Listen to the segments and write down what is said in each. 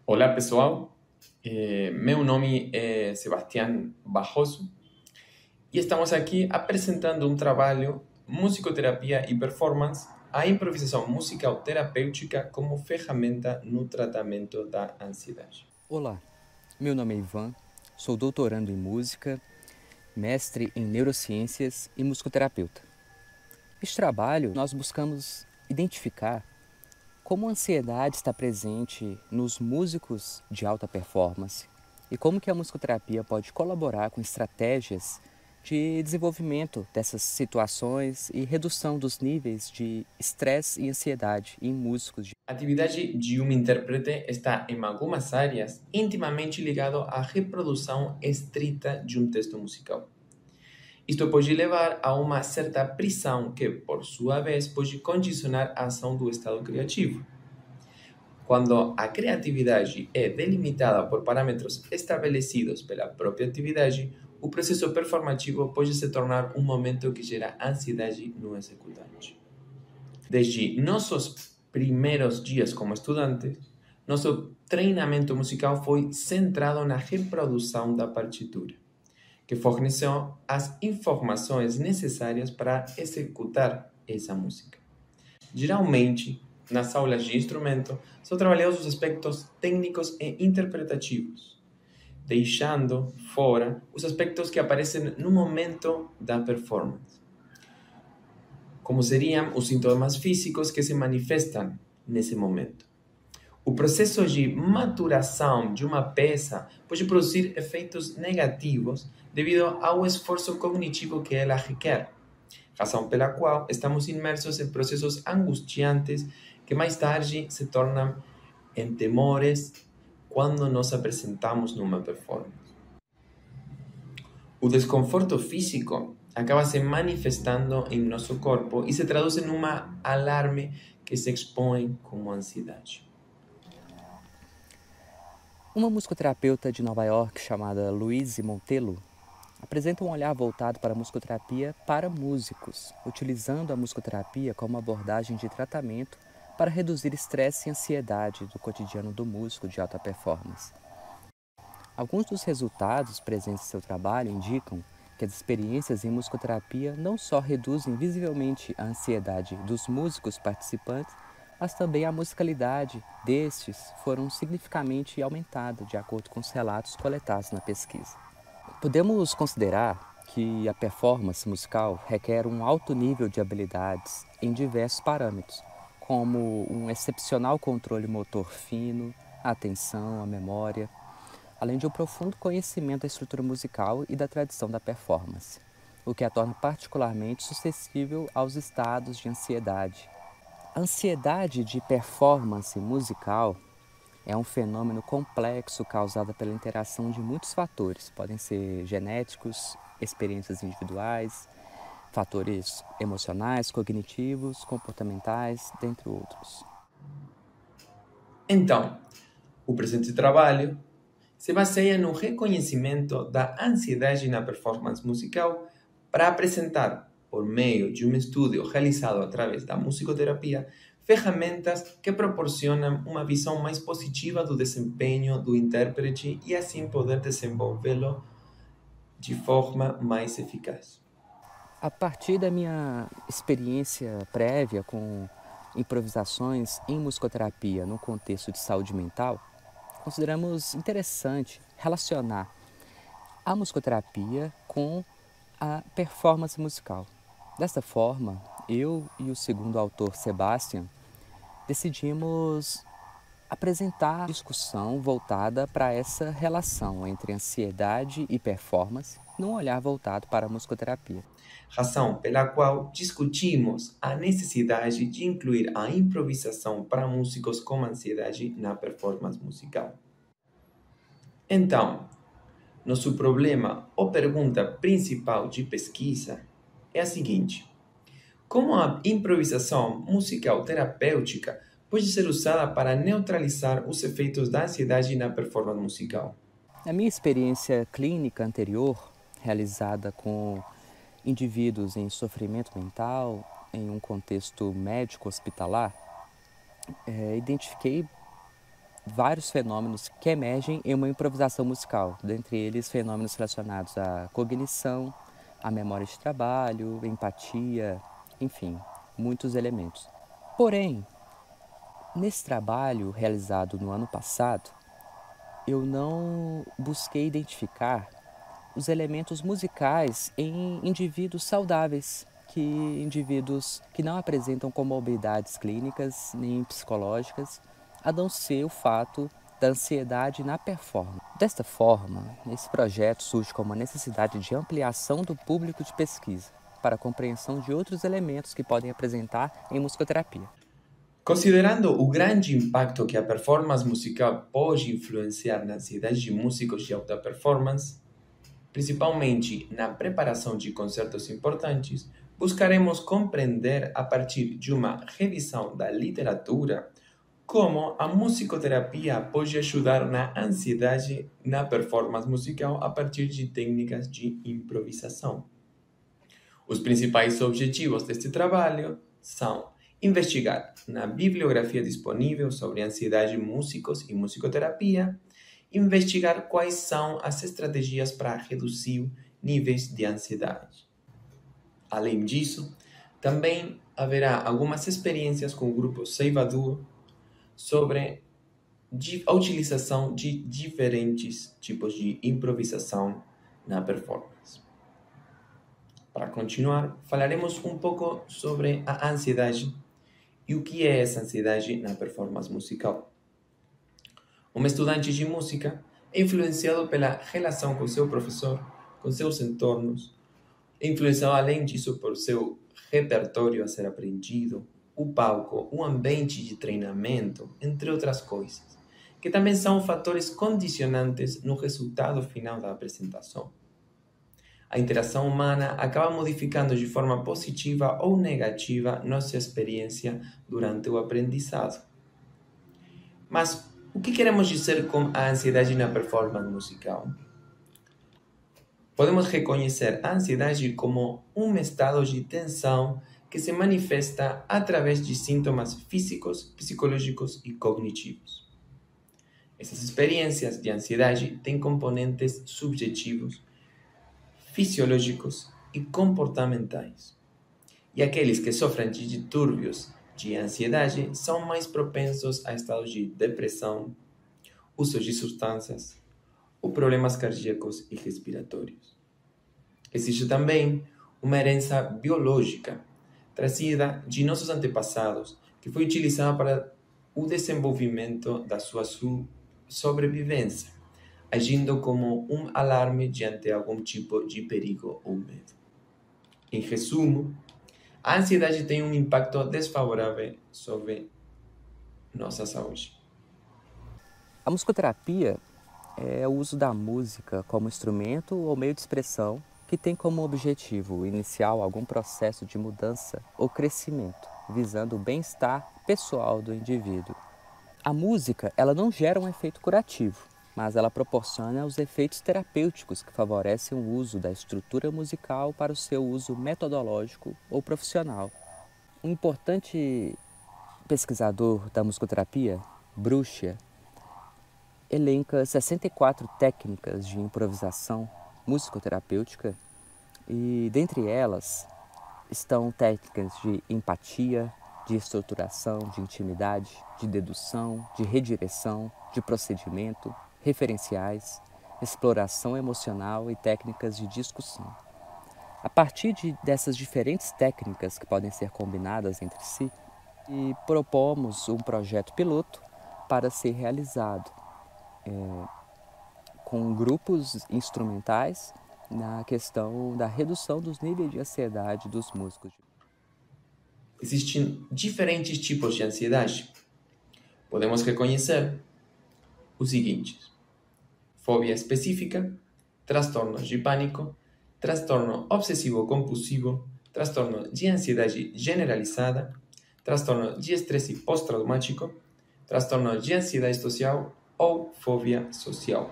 Olá pessoal, meu nome é Sebastián Barroso e estamos aqui apresentando um trabalho Musicoterapia e Performance, a improvisação musical terapêutica como ferramenta no tratamento da ansiedade. Olá, meu nome é Ivan, sou doutorando em música, mestre em neurociências e musicoterapeuta. Neste trabalho, nós buscamos identificar como a ansiedade está presente nos músicos de alta performance e como que a musicoterapia pode colaborar com estratégias de desenvolvimento dessas situações e redução dos níveis de estresse e ansiedade em músicos. A atividade de um intérprete está, em algumas áreas, intimamente ligado à reprodução estrita de um texto musical. Isto pode levar a uma certa prisão que, por sua vez, pode condicionar a ação do estado criativo. Quando a criatividade é delimitada por parâmetros estabelecidos pela própria atividade, o processo performativo pode se tornar um momento que gera ansiedade no executante. Desde nossos primeiros dias como estudantes, nosso treinamento musical foi centrado na reprodução da partitura, que forneceu as informações necessárias para executar essa música. Geralmente, nas aulas de instrumento, são trabalhados os aspectos técnicos e interpretativos, deixando fora os aspectos que aparecem no momento da performance, como seriam os sintomas físicos que se manifestam nesse momento. O processo de maturação de uma peça pode produzir efeitos negativos devido ao esforço cognitivo que ela requer, razão pela qual estamos imersos em processos angustiantes que mais tarde se tornam em temores quando nos apresentamos numa performance. O desconforto físico acaba se manifestando em nosso corpo e se traduz em uma alarme que se expõe como ansiedade. Uma musicoterapeuta de Nova York chamada Louise Montello apresenta um olhar voltado para a musicoterapia para músicos, utilizando a musicoterapia como abordagem de tratamento para reduzir estresse e ansiedade do cotidiano do músico de alta performance. Alguns dos resultados presentes em seu trabalho indicam que as experiências em musicoterapia não só reduzem visivelmente a ansiedade dos músicos participantes, mas também a musicalidade destes foram significativamente aumentada de acordo com os relatos coletados na pesquisa. Podemos considerar que a performance musical requer um alto nível de habilidades em diversos parâmetros, como um excepcional controle motor fino, a atenção, a memória, além de um profundo conhecimento da estrutura musical e da tradição da performance, o que a torna particularmente suscetível aos estados de ansiedade. A ansiedade de performance musical é um fenômeno complexo causado pela interação de muitos fatores. Podem ser genéticos, experiências individuais, fatores emocionais, cognitivos, comportamentais, dentre outros. Então, o presente trabalho se baseia no reconhecimento da ansiedade na performance musical para apresentar, por meio de um estudo realizado através da musicoterapia, ferramentas que proporcionam uma visão mais positiva do desempenho do intérprete e assim poder desenvolvê-lo de forma mais eficaz. A partir da minha experiência prévia com improvisações em musicoterapia no contexto de saúde mental, consideramos interessante relacionar a musicoterapia com a performance musical. Desta forma, eu e o segundo autor, Sebastian, decidimos apresentar discussão voltada para essa relação entre ansiedade e performance, num olhar voltado para a musicoterapia. Razão pela qual discutimos a necessidade de incluir a improvisação para músicos com ansiedade na performance musical. Então, nosso problema ou pergunta principal de pesquisa é a seguinte: como a improvisação musical terapêutica pode ser usada para neutralizar os efeitos da ansiedade na performance musical? Na minha experiência clínica anterior, realizada com indivíduos em sofrimento mental, em um contexto médico hospitalar, identifiquei vários fenômenos que emergem em uma improvisação musical, dentre eles fenômenos relacionados à cognição, à memória de trabalho, empatia, enfim, muitos elementos. Porém, nesse trabalho realizado no ano passado, eu não busquei identificar os elementos musicais em indivíduos saudáveis, indivíduos que não apresentam comorbidades clínicas nem psicológicas, a não ser o fato da ansiedade na performance. Desta forma, esse projeto surge como uma necessidade de ampliação do público de pesquisa para a compreensão de outros elementos que podem apresentar em musicoterapia. Considerando o grande impacto que a performance musical pode influenciar na ansiedade de músicos de alta performance, principalmente na preparação de concertos importantes, buscaremos compreender a partir de uma revisão da literatura como a musicoterapia pode ajudar na ansiedade na performance musical a partir de técnicas de improvisação. Os principais objetivos deste trabalho são investigar na bibliografia disponível sobre ansiedade, músicos e musicoterapia, investigar quais são as estratégias para reduzir níveis de ansiedade. Além disso, também haverá algumas experiências com o grupo Ceibaduro sobre a utilização de diferentes tipos de improvisação na performance. Para continuar, falaremos um pouco sobre a ansiedade e o que é essa ansiedade na performance musical. Um estudante de música é influenciado pela relação com seu professor, com seus entornos, é influenciado além disso por seu repertório a ser aprendido, o palco, o ambiente de treinamento, entre outras coisas, que também são fatores condicionantes no resultado final da apresentação. A interação humana acaba modificando de forma positiva ou negativa nossa experiência durante o aprendizado. Mas o que queremos dizer com a ansiedade na performance musical? Podemos reconhecer a ansiedade como um estado de tensão que se manifesta através de sintomas físicos, psicológicos e cognitivos. Essas experiências de ansiedade têm componentes subjetivos, fisiológicos e comportamentais. E aqueles que sofrem de distúrbios de ansiedade são mais propensos a estados de depressão, uso de substâncias ou problemas cardíacos e respiratórios. Existe também uma herança biológica trazida de nossos antepassados que foi utilizada para o desenvolvimento da sua sobrevivência, agindo como um alarme diante de algum tipo de perigo ou medo. Em resumo, a ansiedade tem um impacto desfavorável sobre nossa saúde. A musicoterapia é o uso da música como instrumento ou meio de expressão que tem como objetivo inicial algum processo de mudança ou crescimento, visando o bem-estar pessoal do indivíduo. A música, ela não gera um efeito curativo, mas ela proporciona os efeitos terapêuticos que favorecem o uso da estrutura musical para o seu uso metodológico ou profissional. Um importante pesquisador da musicoterapia, Brucia, elenca 64 técnicas de improvisação musicoterapêutica e, dentre elas, estão técnicas de empatia, de estruturação, de intimidade, de dedução, de redireção, de procedimento, referenciais, exploração emocional e técnicas de discussão. A partir dessas diferentes técnicas que podem ser combinadas entre si, e propomos um projeto piloto para ser realizado com grupos instrumentais na questão da redução dos níveis de ansiedade dos músicos. Existem diferentes tipos de ansiedade. Podemos reconhecer os seguintes: fobia específica, transtornos de pânico, transtorno obsessivo-compulsivo, transtorno de ansiedade generalizada, transtorno de estresse pós-traumático, transtorno de ansiedade social ou fobia social.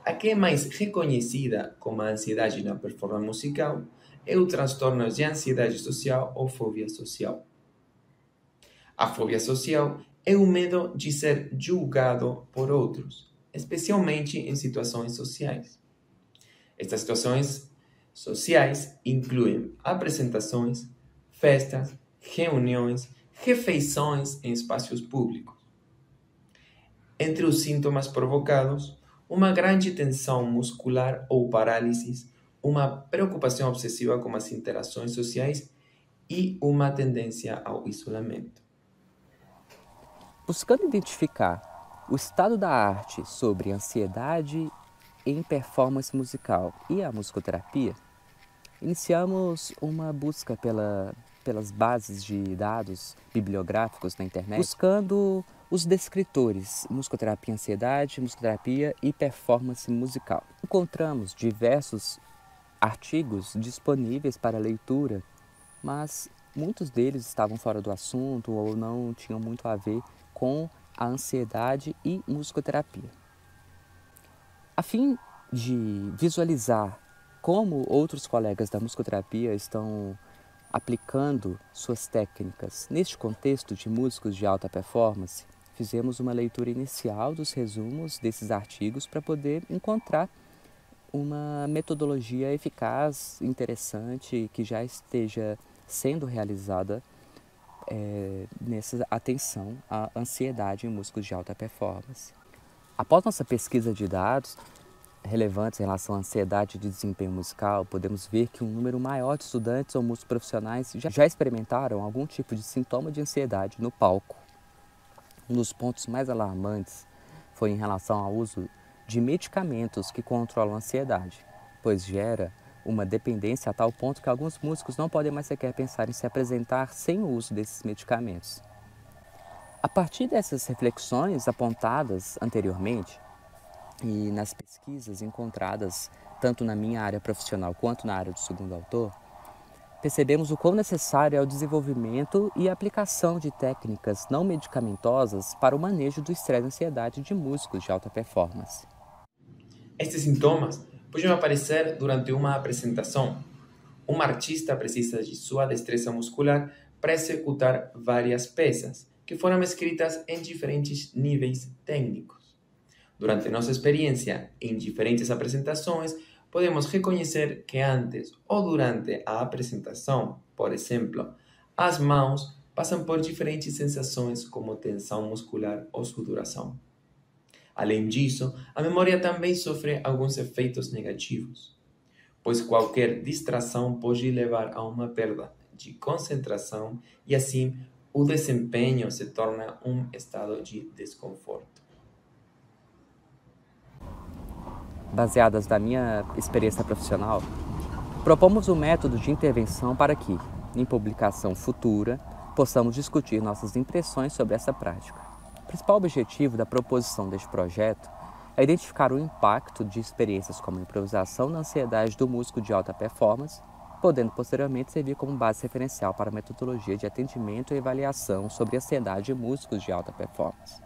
A que é mais reconhecida como a ansiedade na performance musical é o transtorno de ansiedade social ou fobia social. A fobia social é o medo de ser julgado por outros, especialmente em situações sociais. Estas situações sociais incluem apresentações, festas, reuniões, refeições em espaços públicos. Entre os sintomas provocados, uma grande tensão muscular ou parálise, uma preocupação obsessiva com as interações sociais e uma tendência ao isolamento. Buscando identificar o estado da arte sobre ansiedade em performance musical e a musicoterapia, iniciamos uma busca pelas bases de dados bibliográficos na internet, buscando os descritores musicoterapia ansiedade, musicoterapia e performance musical. Encontramos diversos artigos disponíveis para leitura, mas muitos deles estavam fora do assunto ou não tinham muito a ver com a ansiedade e musicoterapia. A fim de visualizar como outros colegas da musicoterapia estão aplicando suas técnicas neste contexto de músicos de alta performance, fizemos uma leitura inicial dos resumos desses artigos para poder encontrar uma metodologia eficaz, interessante, que já esteja sendo realizada nessa atenção à ansiedade em músicos de alta performance. Após nossa pesquisa de dados relevantes em relação à ansiedade de desempenho musical, podemos ver que um número maior de estudantes ou músicos profissionais já experimentaram algum tipo de sintoma de ansiedade no palco. Um dos pontos mais alarmantes foi em relação ao uso de medicamentos que controlam a ansiedade, pois gera uma dependência a tal ponto que alguns músicos não podem mais sequer pensar em se apresentar sem o uso desses medicamentos. A partir dessas reflexões apontadas anteriormente e nas pesquisas encontradas tanto na minha área profissional quanto na área do segundo autor, percebemos o quão necessário é o desenvolvimento e aplicação de técnicas não medicamentosas para o manejo do estresse e ansiedade de músicos de alta performance. Estes sintomas podem aparecer durante uma apresentação. Um artista precisa de sua destreza muscular para executar várias peças que foram escritas em diferentes níveis técnicos. Durante nossa experiência em diferentes apresentações, podemos reconhecer que antes ou durante a apresentação, por exemplo, as mãos passam por diferentes sensações como tensão muscular ou sudoração. Além disso, a memória também sofre alguns efeitos negativos, pois qualquer distração pode levar a uma perda de concentração e assim o desempenho se torna um estado de desconforto. Baseadas na minha experiência profissional, propomos um método de intervenção para que, em publicação futura, possamos discutir nossas impressões sobre essa prática. O principal objetivo da proposição deste projeto é identificar o impacto de experiências como improvisação na ansiedade do músico de alta performance, podendo posteriormente servir como base referencial para a metodologia de atendimento e avaliação sobre ansiedade de músicos de alta performance.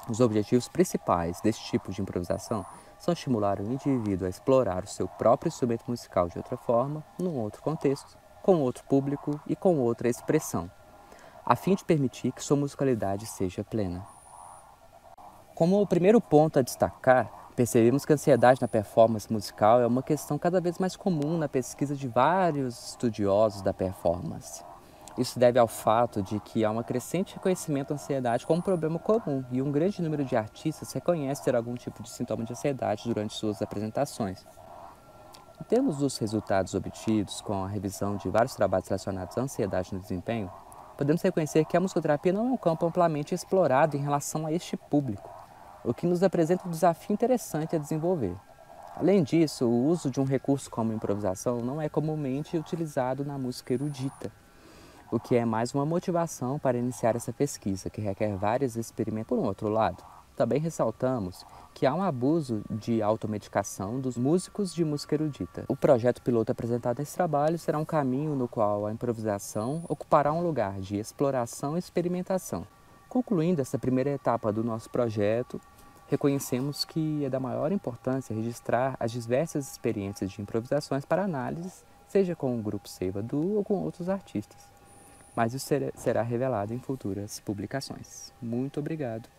Os objetivos principais deste tipo de improvisação são estimular o indivíduo a explorar o seu próprio instrumento musical de outra forma, num outro contexto, com outro público e com outra expressão, a fim de permitir que sua musicalidade seja plena. Como o primeiro ponto a destacar, percebemos que a ansiedade na performance musical é uma questão cada vez mais comum na pesquisa de vários estudiosos da performance. Isso se deve ao fato de que há um crescente reconhecimento da ansiedade como um problema comum e um grande número de artistas reconhece ter algum tipo de sintoma de ansiedade durante suas apresentações. Em termos dos resultados obtidos com a revisão de vários trabalhos relacionados à ansiedade no desempenho, podemos reconhecer que a musicoterapia não é um campo amplamente explorado em relação a este público, o que nos apresenta um desafio interessante a desenvolver. Além disso, o uso de um recurso como improvisação não é comumente utilizado na música erudita, o que é mais uma motivação para iniciar essa pesquisa, que requer vários experimentos. Por um outro lado, também ressaltamos que há um abuso de automedicação dos músicos de música erudita. O projeto piloto apresentado nesse trabalho será um caminho no qual a improvisação ocupará um lugar de exploração e experimentação. Concluindo essa primeira etapa do nosso projeto, reconhecemos que é da maior importância registrar as diversas experiências de improvisações para análise, seja com o grupo Seiva Duo ou com outros artistas. mas isso será revelado em futuras publicações. Muito obrigado